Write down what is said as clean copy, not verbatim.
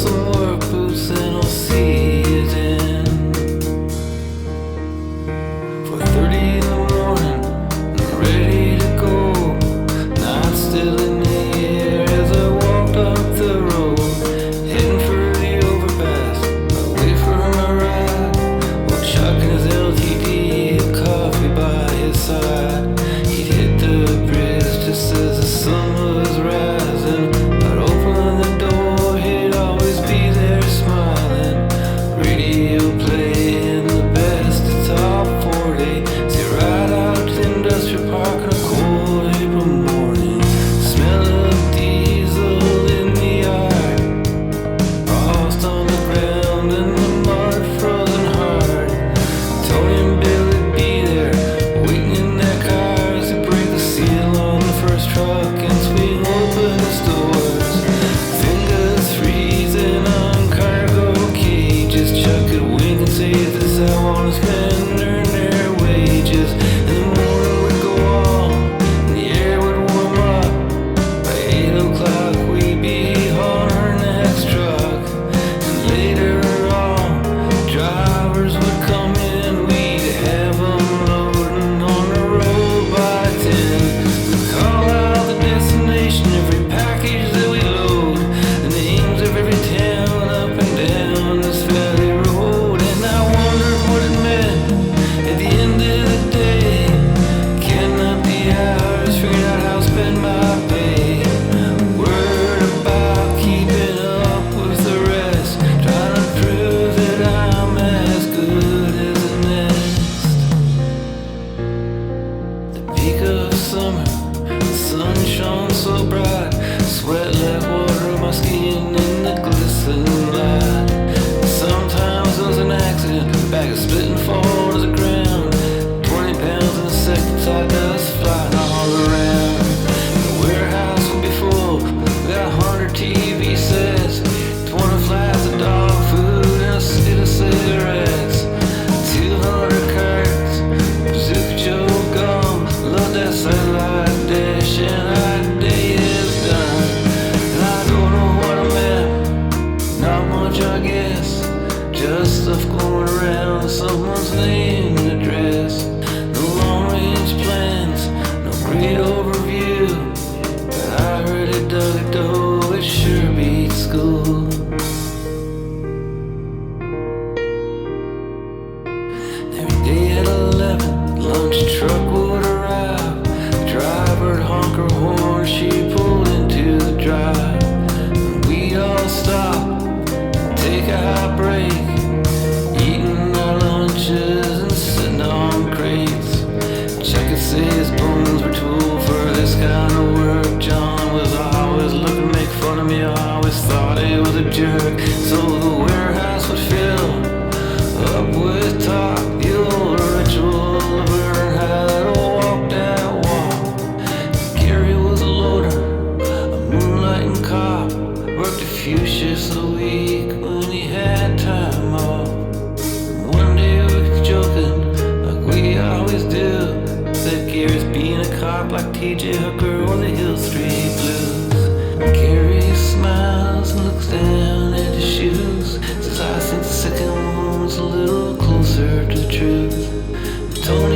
some work boots and I'll see you then. 4:30 in the morning, I'm ready to go. Night still in the air as I walked up the road, heading for the overpass, wait for my ride. Well, Chuck and his LTD, coffee by his side. He'd hit the bridge just as the sun was rising. I'd open the door, he'd always be there smiling. Radio playing the best of top 40. See right out to the industrial park on a cold April morning. Smell of diesel in the yard, frost on the ground and the mud frozen hard. Tony and Billy'd be there, waiting in their cars to break the seal on the first truck and swing open the stores. Fingers freezing on cargo cages. Chuck could wink and say, "This is how honest men earn their wages." And the morning would go on, and the air would warm up. By 8 o'clock we'd be on our next truck. And later on, drivers would come in, we'd have them loading on the road by 10. We'd call out the destination, every package that we load, the names of every town up and down this valley road. And I wondered what it meant at the end of the day. Counting up the hours, figuring out how to spend my pay. Worried about keeping up with the rest, trying to prove that I'm as good as the next. The peak of summer, the sun shone so bright, sweat like water on my skin in the glistening light. Sometimes it was an accident, a bag of spit and fall to the ground. 20 pounds in a second, side dust flying all around. The warehouse would be full, we got 100 TV sets, 20 flights of dog food and a stick of cigarettes. 200 carts, Bazooka Joe gum, love that satellite dish, and our day is done. And I don't know what I meant, not much I guess, just stuff going around, someone's name and address. No long range plans, no great overview, but I really dug it though, it sure beats school. Every day at 11, lunch truck would arrive. The driver'd honk her horn, she pulled into the drive. And we'd all stop, take a hot break, eating our lunches and sitting on crates. Chuck could say his bones were too old for this kind of work. John was always looking to make fun of me, I always thought he was a jerk. So the warehouse would fill up with talk, the old ritual of learning how to walk that walk. Gary was a loader, a moonlighting cop, worked a few shifts a week when he had time off. One day we were joking, like we always do, that Gary's being a cop like TJ Hooker or the Hill Street Blues. Gary smiles and looks down at his shoes, says, "I think the second one was a little closer to the truth." Tony